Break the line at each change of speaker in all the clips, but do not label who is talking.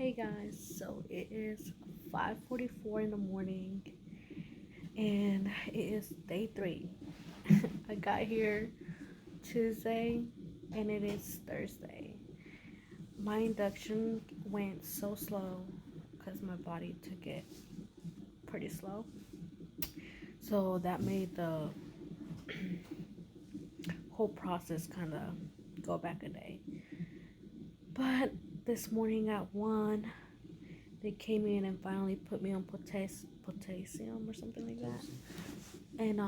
Hey guys, so it is 5:44 in the morning and it is day 3. I got here Tuesday and it is Thursday. My induction went so slow because my body took it pretty slow. So that made the whole process kind of go back a day. But this morning at 1, they came in and finally put me on potassium or something like that. And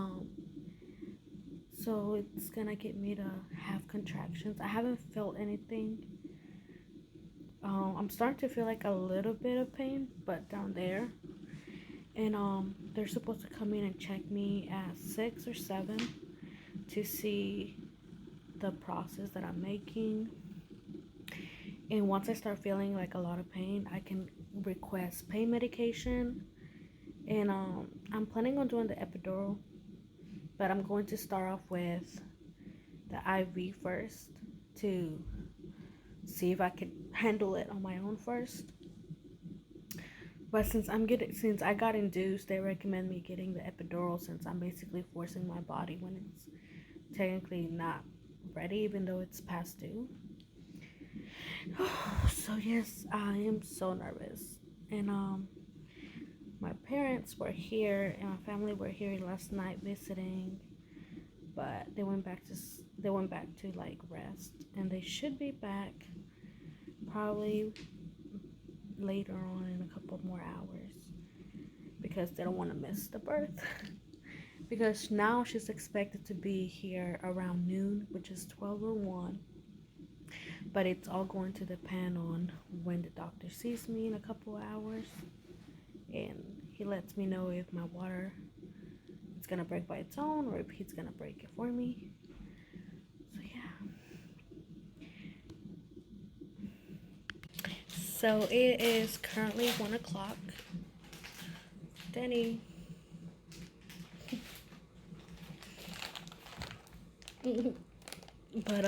so it's gonna get me to have contractions. I haven't felt anything. I'm starting to feel like a little bit of pain, but down there. And they're supposed to come in and check me at 6 or 7 to see the process that I'm making. And once I start feeling like a lot of pain, I can request pain medication. And I'm planning on doing the epidural, but I'm going to start off with the IV first to see if I can handle it on my own first. But since I got induced, they recommend me getting the epidural since I'm basically forcing my body when it's technically not ready, even though it's past due. So yes, I am so nervous. And my parents were here and my family were here last night visiting, but they went back to like rest, and they should be back probably later on in a couple more hours because they don't want to miss the birth. Because now she's expected to be here around noon, which is 12:01. But it's all going to depend on when the doctor sees me in a couple hours, and he lets me know if my water is gonna break by its own or if he's gonna break it for me. So yeah. So it is currently 1 o'clock. Denny. But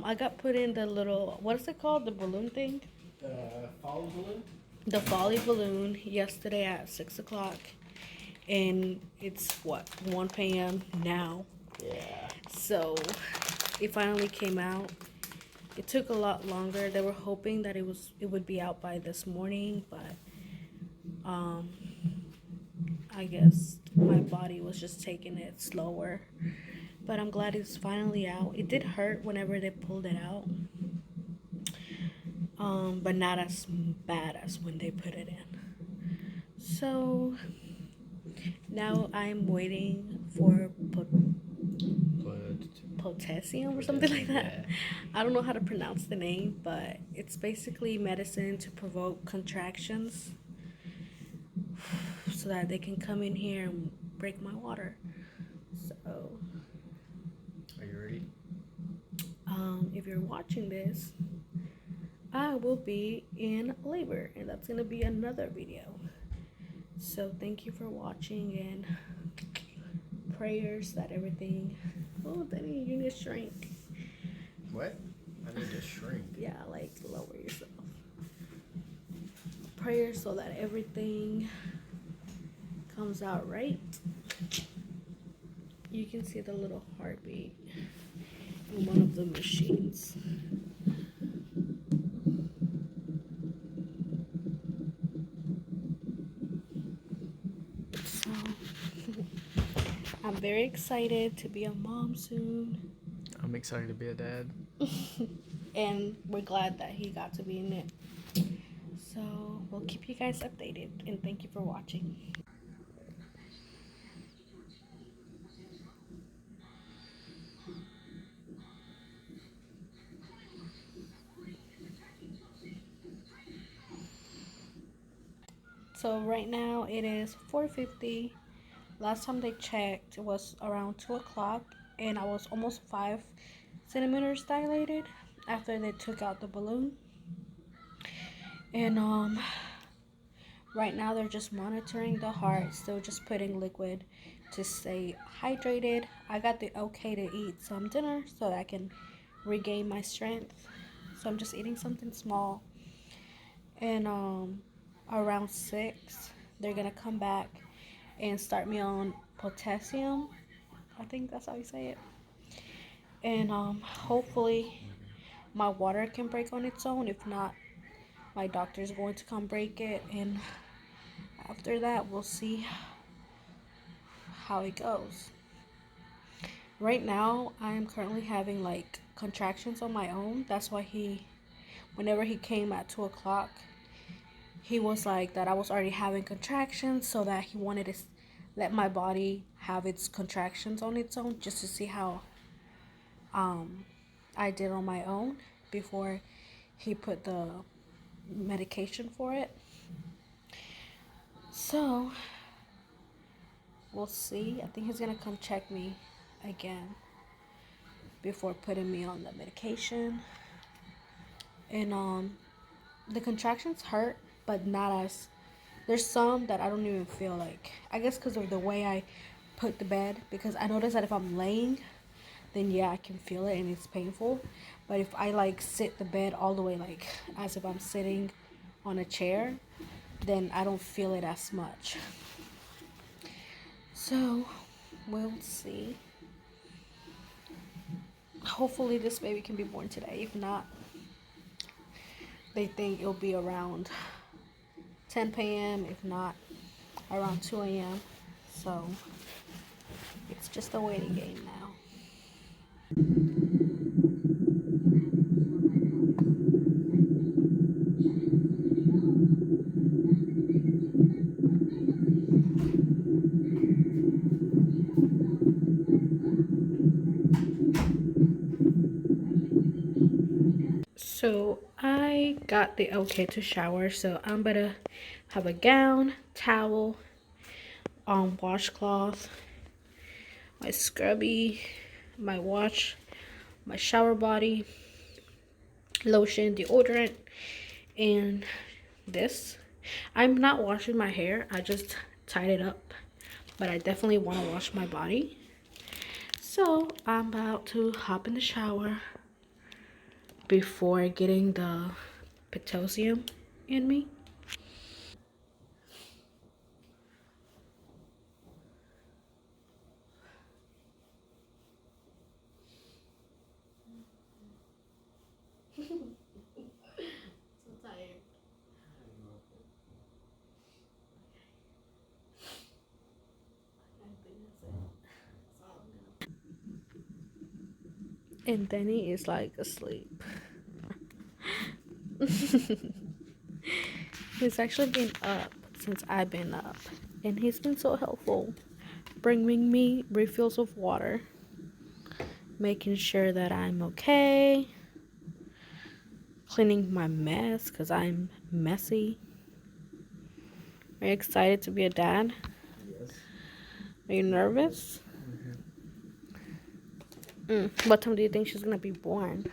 I got put in the little, what is it called, the balloon thing?
Folly balloon?
The folly balloon yesterday at 6 o'clock, and it's what, 1 p.m. now.
Yeah.
So it finally came out. It took a lot longer. They were hoping that it would be out by this morning, but I guess my body was just taking it slower. But I'm glad it's finally out. It did hurt whenever they pulled it out, but not as bad as when they put it in. So now I'm waiting for potassium or something like that.
Yeah.
I don't know how to pronounce the name, but it's basically medicine to provoke contractions so that they can come in here and break my water. So
Are you ready?
if you're watching this, I will be in labor, and that's gonna be another video. So thank you for watching, and prayers that everything. Oh, Denny, you need to shrink.
What? I need to shrink.
Yeah, like lower yourself. Prayers so that everything comes out right. You can see the little heartbeat in one of the machines. So I'm very excited to be a mom soon.
I'm excited to be a dad.
And we're glad that he got to be in it. So we'll keep you guys updated, and thank you for watching. So right now it is 4:50. Last time they checked, it was around 2 o'clock, and I was almost 5 centimeters dilated after they took out the balloon. And right now they're just monitoring the heart, still just putting liquid to stay hydrated. I got the okay to eat some dinner so that I can regain my strength. so I'm just eating something small. And around 6, they're gonna come back and start me on potassium. I think that's how you say it. And hopefully my water can break on its own. If not, my doctor's going to come break it, and after that we'll see how it goes. Right now I am currently having like contractions on my own. That's why whenever he came at 2 o'clock, he was like that I was already having contractions, so that he wanted to let my body have its contractions on its own, just to see how I did on my own before he put the medication for it. So we'll see. I think he's gonna come check me again before putting me on the medication. And the contractions hurt, but not as, there's some that I don't even feel like, I guess because of the way I put the bed, because I notice that if I'm laying, then yeah, I can feel it and it's painful. But if I like sit the bed all the way, like as if I'm sitting on a chair, then I don't feel it as much. So we'll see. Hopefully this baby can be born today. If not, they think it'll be around 10 p.m. If not, around 2 a.m. So it's just a waiting game now. So I got the okay to shower, so I'm gonna have a gown, towel, washcloth, my scrubby, my wash, my shower body, lotion, deodorant, and this. I'm not washing my hair, I just tied it up, but I definitely want to wash my body. So I'm about to hop in the shower before getting the potassium in me. So tired. And Danny is like asleep. He's actually been up since I've been up, and he's been so helpful, bringing me refills of water, making sure that I'm okay, cleaning my mess because I'm messy. Are you excited to be a dad?
Yes.
Are you nervous? What time do you think she's gonna be born?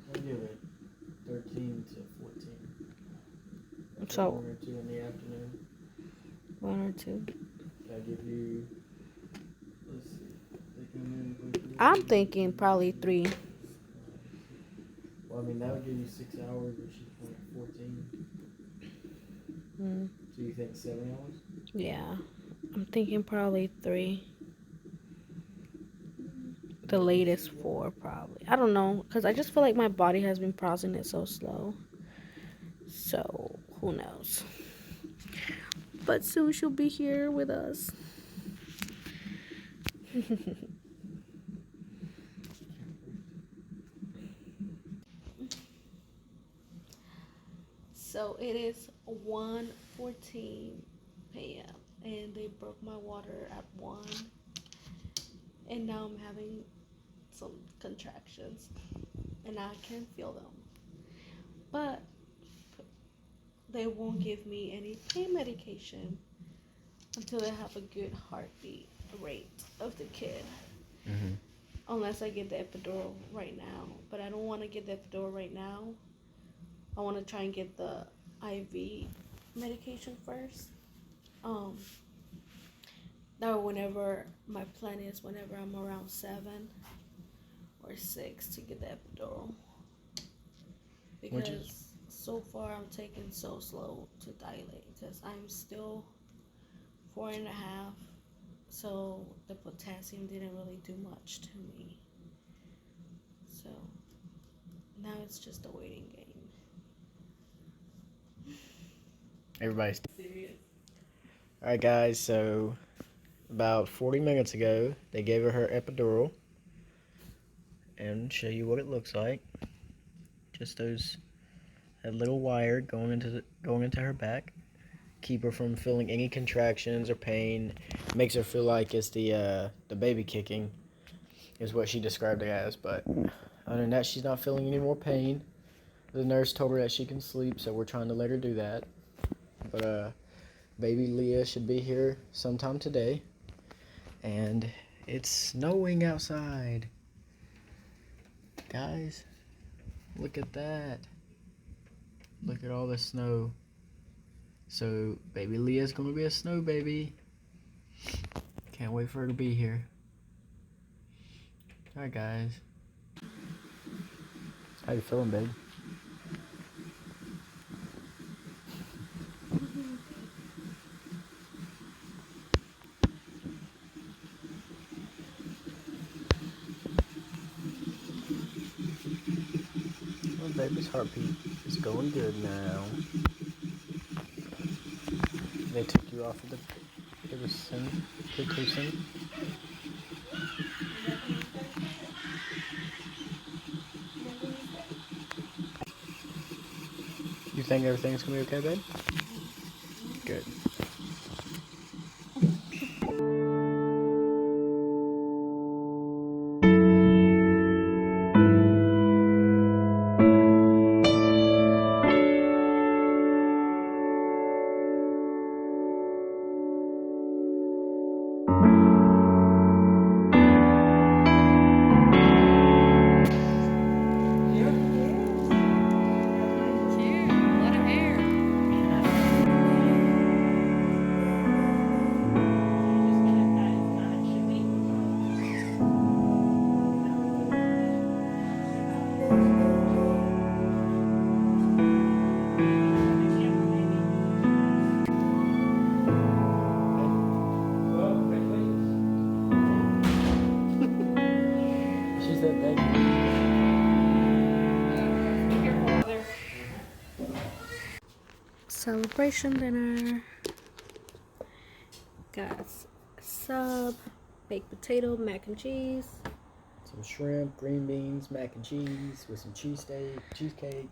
I'll give it 13 to 14. After
So
1 or 2 in the afternoon.
1 or 2.
Can I give you, let's see, they come in quickly.
I'm thinking probably 3.
Well, I mean, that would give you 6 hours, but she's born at 14.
Mm,
So you think 7 hours?
yeah, I'm thinking probably 3. The latest 4 probably. I don't know, because I just feel like my body has been processing it so slow. So who knows? But soon she'll be here with us. So it is 1:14 p.m. and they broke my water at 1, and now I'm having some contractions and I can feel them. But they won't give me any pain medication until they have a good heartbeat rate of the kid.
Mm-hmm.
Unless I get the epidural right now. But I don't want to get the epidural right now. I want to try and get the IV medication first. Or whenever my plan is, whenever I'm around 7 or 6 to get the epidural. Because so far I'm taking so slow to dilate because I'm still 4.5. So the potassium didn't really do much to me. So now it's just a waiting game.
Everybody's serious. Alright, guys, so about 40 minutes ago, they gave her epidural. And show you what it looks like. Just that little wire going into her back. Keep her from feeling any contractions or pain. Makes her feel like it's the baby kicking, is what she described it as. But other than that, she's not feeling any more pain. The nurse told her that she can sleep, so we're trying to let her do that. But baby Leah should be here sometime today. And it's snowing outside. Guys, look at that. Look at all the snow. So baby Leah's gonna be a snow baby. Can't wait for her to be here. Alright, guys. How you feeling, babe? Well, baby's heartbeat is going good now. They took you off of the Pitocin. You think everything's gonna be okay, babe? Good. She said thank you.
Celebration dinner. Got sub, baked potato, mac and cheese.
Some shrimp, green beans, mac and cheese with some cheesecake.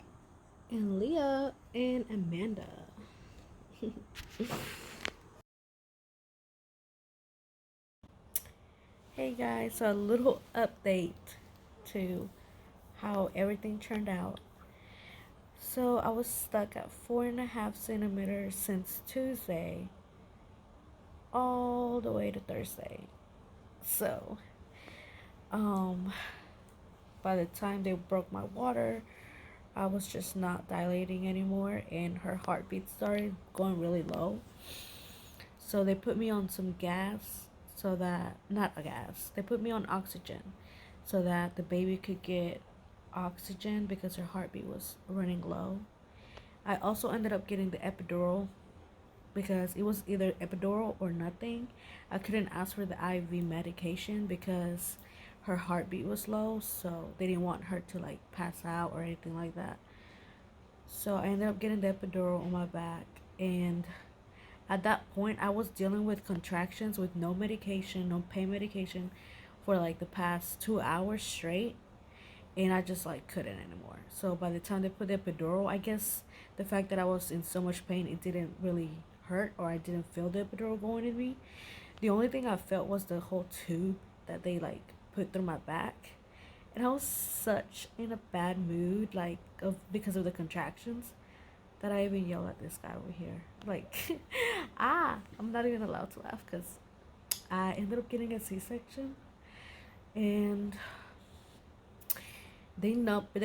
And Leah and Amanda. Hey guys, so a little update to how everything turned out. So I was stuck at 4.5 centimeters since Tuesday all the way to Thursday. So by the time they broke my water, I was just not dilating anymore and her heartbeat started going really low. So they put me on some gas so that, not a gas, they put me on oxygen so that the baby could get oxygen because her heartbeat was running low. I also ended up getting the epidural because it was either epidural or nothing. I couldn't ask for the IV medication because her heartbeat was low, so they didn't want her to like pass out or anything like that. So I ended up getting the epidural on my back, and at that point I was dealing with contractions with no medication, no pain medication for like the past 2 hours straight, and I just like couldn't anymore. So by the time they put the epidural, I guess the fact that I was in so much pain, it didn't really hurt, or I didn't feel the epidural going in me. The only thing I felt was the whole tube that they like put through my back, and I was such in a bad mood, like because of the contractions, that I even yelled at this guy over here. Like, I'm not even allowed to laugh because I ended up getting a C-section, and they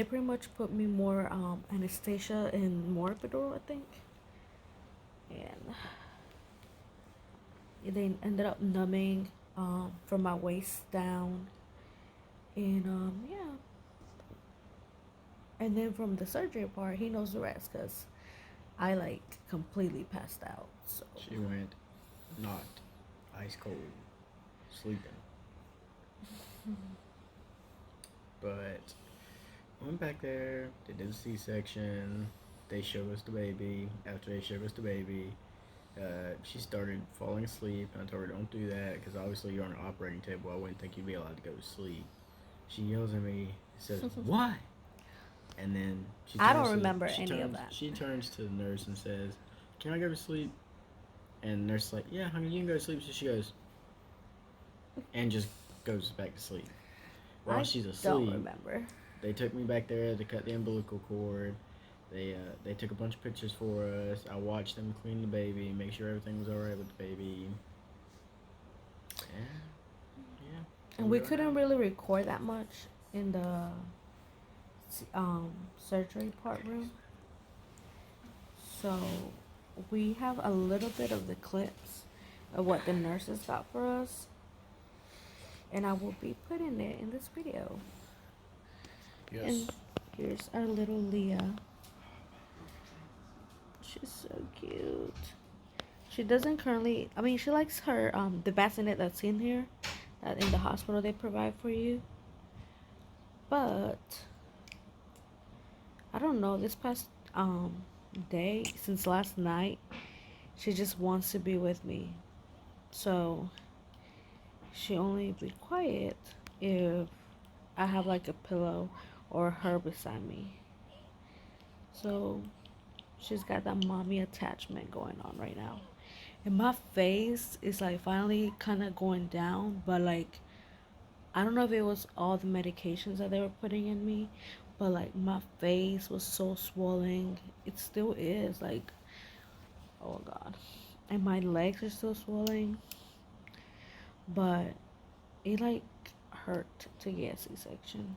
pretty much put me more anesthesia and more epidural, I think. And they ended up numbing from my waist down, and yeah. And then from the surgery part, he knows the rest because I like completely passed out. So
She went not ice cold, sleeping. But went back there. They did the C-section. They showed us the baby. After they showed us the baby, she started falling asleep. And I told her, don't do that because obviously you're on an operating table. I wouldn't think you'd be allowed to go to sleep. She yells at me, says, "Why?" And then
I don't remember any of that.
She turns to the nurse and says, "Can I go to sleep?" And the nurse is like, "Yeah, honey, you can go to sleep." So she goes, and just goes back to sleep. While she's asleep,
don't remember.
They took me back there to cut the umbilical cord. They took a bunch of pictures for us. I watched them clean the baby, make sure everything was alright with the baby. Yeah.
And we couldn't really record that much in the surgery part room. So we have a little bit of the clips of what the nurses got for us, and I will be putting it in this video.
Yes.
And here's our little Leah. She's so cute. She doesn't currently, I mean, she likes her the bassinet that's in here, that in the hospital they provide for you. But I don't know, this past day, since last night, she just wants to be with me. So she only be quiet if I have like a pillow or her beside me. So she's got that mommy attachment going on right now. And my face is like finally kind of going down, but like I don't know if it was all the medications that they were putting in me, but like my face was so swollen. It still is, like, oh god. And my legs are still swelling, but it like hurt to get a C-section.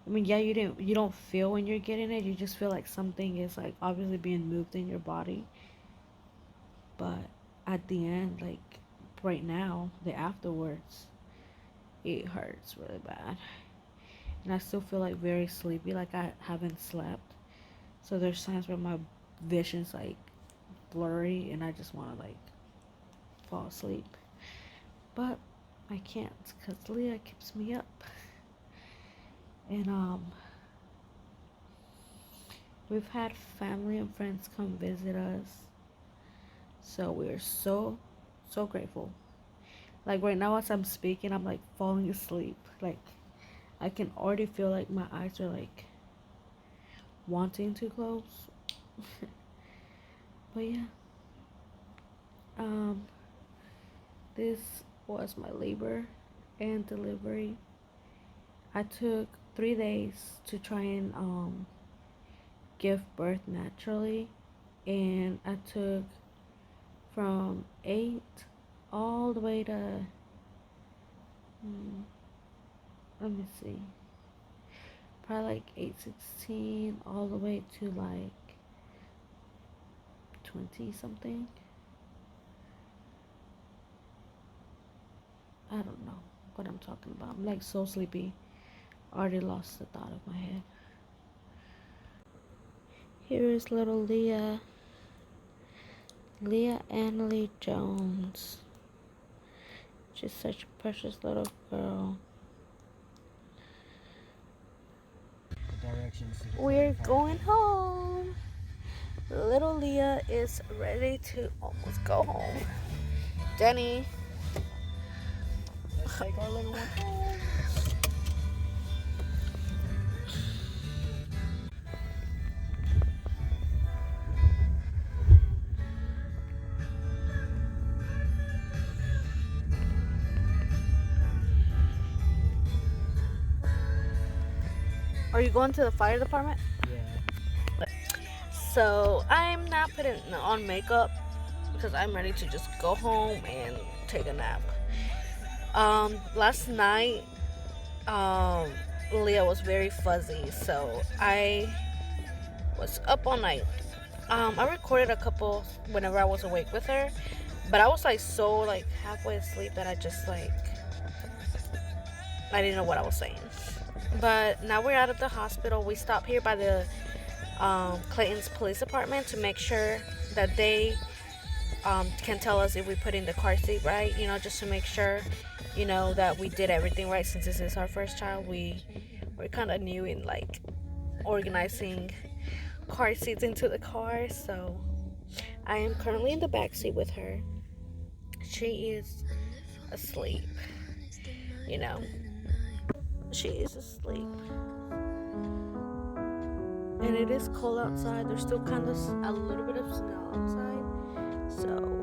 I mean, yeah, you don't feel when you're getting it. You just feel like something is like obviously being moved in your body. But at the end, like right now, the afterwards, it hurts really bad. And I still feel like very sleepy, like I haven't slept. So there's times where my vision's like blurry and I just want to like fall asleep. But I can't because Leah keeps me up. And we've had family and friends come visit us. So we're so grateful. Like right now as I'm speaking, I'm like falling asleep. Like I can already feel like my eyes are like wanting to close. But yeah. This was my labor and delivery. I took 3 days to try and give birth naturally, and I took from 8 all the way to let me see, probably like 8:16 all the way to like 20 something. I don't know what I'm talking about. I'm like so sleepy. I already lost the thought of my head. Here is little Leah. Leah Annalie Jones. She's such a precious little girl. We're going home. Little Leah is ready to almost go home. Jenny.
Let's take our little one home.
Are you going to the fire department?
Yeah.
So I'm not putting on makeup because I'm ready to just go home and take a nap. Last night, Leah was very fuzzy, so I was up all night. I recorded a couple whenever I was awake with her, But I was like so like halfway asleep that I just like I didn't know what I was saying. But now we're out of the hospital. We stopped here by the Clayton's police department to make sure that they can tell us if we put in the car seat right. Just to make sure, that we did everything right. Since this is our first child, we're kind of new in like organizing car seats into the car. So I am currently in the back seat with her. She is asleep. You know, she is asleep. And it is cold outside. There's still kind of a little bit of snow outside. So